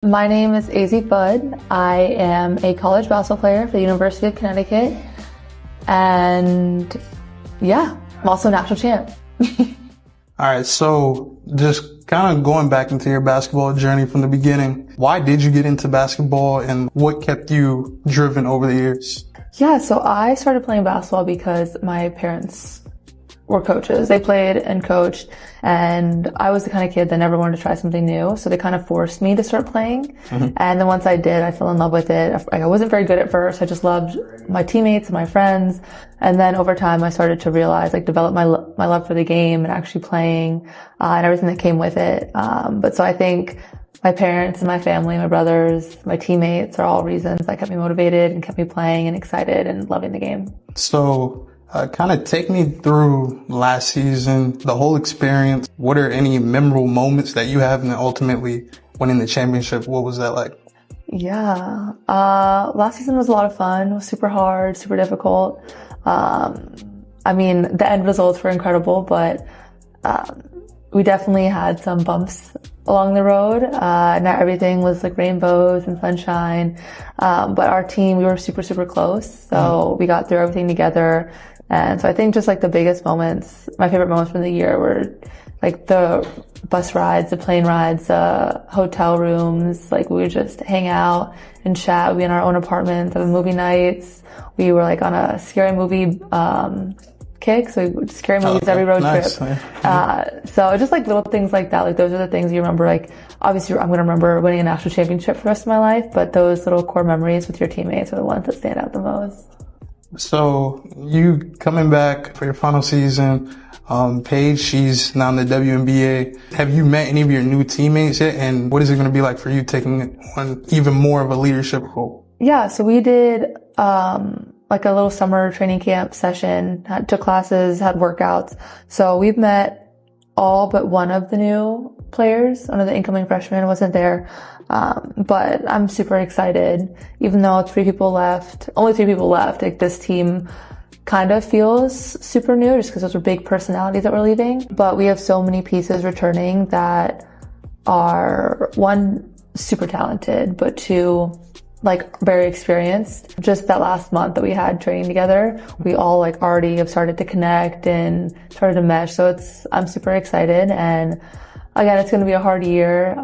My name is Azzy Budd. I am a college basketball player for the University of Connecticut. And yeah, I'm also a national champ. All right, so just kind of going back into your basketball journey from the beginning, why did you get into basketball and what kept you driven over the years? Yeah, so I started playing basketball because my parents were coaches. They played and coached, and I was the kind of kid that never wanted to try something new, so they kind of forced me to start playing. And then once I did, I fell in love with it. I wasn't very good at first. I just loved my teammates and my friends. And then over time, I started to realize, develop my love for the game and actually playing, and everything that came with it. But so I think my parents and my family, my brothers, my teammates are all reasons that kept me motivated and kept me playing and excited and loving the game. So kind of take me through last season, the whole experience. What are any memorable moments that you have, and then ultimately winning the championship? What was that like? Yeah. Last season was a lot of fun. It was super hard, super difficult. I mean, the end results were incredible, but we definitely had some bumps along the road. Not everything was like rainbows and sunshine. But our team, we were super, super close. So we got through everything together. And so I think just like the biggest moments, my favorite moments from the year were like the bus rides, the plane rides, the hotel rooms. Like we would just hang out and chat. We'd be in our own apartments, have movie nights. We were like on a scary movie, kick. So we would scary movies every road trip. So just like little things like that. Like those are the things you remember. Like obviously I'm going to remember winning a national championship for the rest of my life, but those little core memories with your teammates are the ones that stand out the most. So you coming back for your final season, Paige, she's now in the WNBA. Have you met any of your new teammates yet? And what is it going to be like for you taking on even more of a leadership role? Yeah, so we did like a little summer training camp session, took classes, had workouts. So we've met all but one of the new players. One of the incoming freshmen wasn't there. But I'm super excited. Even though only 3 people left, like this team kind of feels super new just because those were big personalities that were leaving. But we have so many pieces returning that are, 1, super talented, but 2, like very experienced. Just that last month that we had training together, we all like already have started to connect and started to mesh. So I'm super excited. And again, it's going to be a hard year.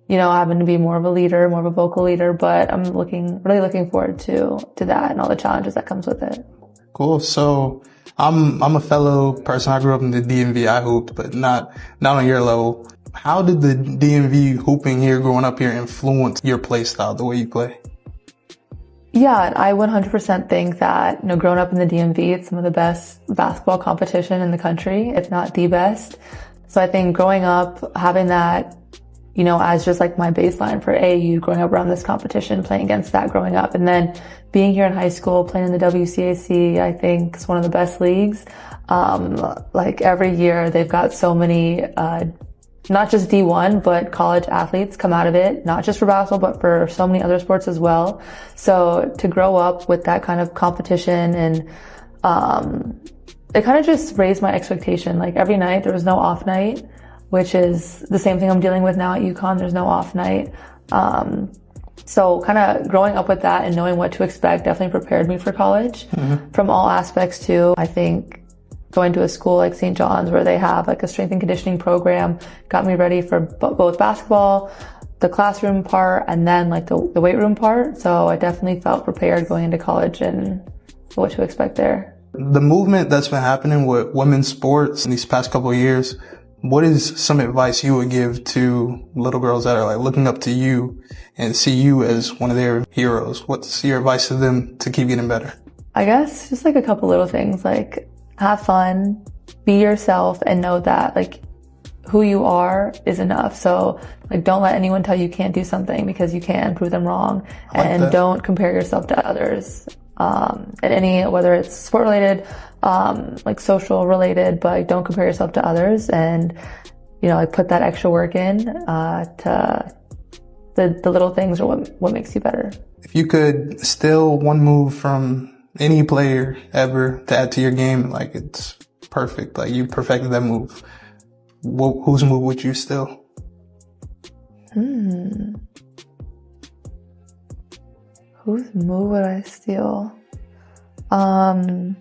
Having to be more of a leader, more of a vocal leader, but I'm really looking forward to that and all the challenges that comes with it. Cool. So I'm a fellow person. I grew up in the DMV. I hooped, but not on your level. How did the DMV hooping here, growing up here, influence your play style, the way you play? Yeah, I 100% think that, growing up in the DMV, it's some of the best basketball competition in the country, if not the best. So I think growing up, having that, as just like my baseline for AAU, growing up around this competition, playing against that growing up, and then being here in high school, playing in the WCAC, I think is one of the best leagues. Like every year they've got so many, not just D1, but college athletes come out of it, not just for basketball, but for so many other sports as well. So to grow up with that kind of competition and, it kind of just raised my expectation. Like every night there was no off night, which is the same thing I'm dealing with now at UConn. There's no off night. So kind of growing up with that and knowing what to expect definitely prepared me for college from all aspects too. I think going to a school like St. John's where they have like a strength and conditioning program got me ready for both basketball, the classroom part, and then like the weight room part. So I definitely felt prepared going into college and what to expect there. The movement that's been happening with women's sports in these past couple of years, what is some advice you would give to little girls that are like looking up to you and see you as one of their heroes? What's your advice to them to keep getting better? I guess just like a couple little things, like have fun, be yourself, and know that like who you are is enough. So like don't let anyone tell you can't do something, because you can. Prove them wrong. And don't compare yourself to others. Whether it's sport related, like social related, but don't compare yourself to others, and put that extra work in to the little things are what makes you better. If you could steal one move from any player ever to add to your game, like it's perfect, like you perfected that move, whose move would you steal? Whose move would I steal? No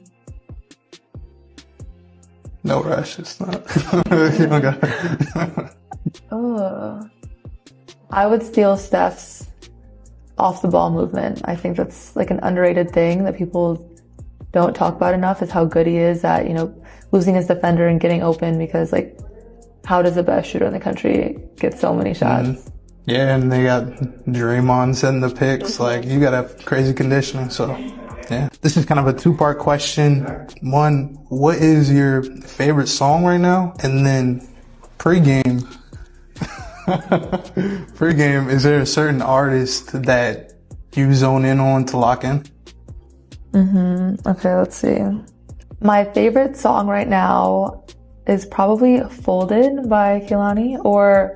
rush. It's not. You don't got I would steal Steph's off the ball movement. I think that's like an underrated thing that people don't talk about enough, is how good he is at, losing his defender and getting open, because like, how does the best shooter in the country get so many shots? Mm-hmm. Yeah, and they got Draymond setting the picks. Like, you gotta have crazy conditioning. So, yeah. This is kind of a two-part question. One, what is your favorite song right now? And then pregame, is there a certain artist that you zone in on to lock in? Okay, let's see. My favorite song right now is probably Folded by Kehlani, or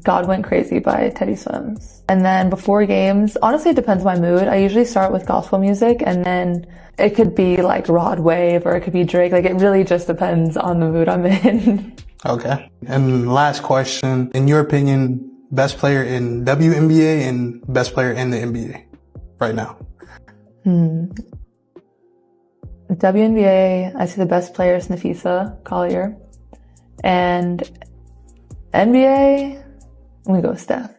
God Went Crazy by Teddy Swims. And then before games, honestly, it depends on my mood. I usually start with gospel music, and then it could be like Rod Wave, or it could be Drake. Like, it really just depends on the mood I'm in. Okay. And last question, in your opinion, best player in WNBA and best player in the NBA right now? WNBA, I see the best player is Nafisa Collier. And NBA, I'm gonna go with Steph.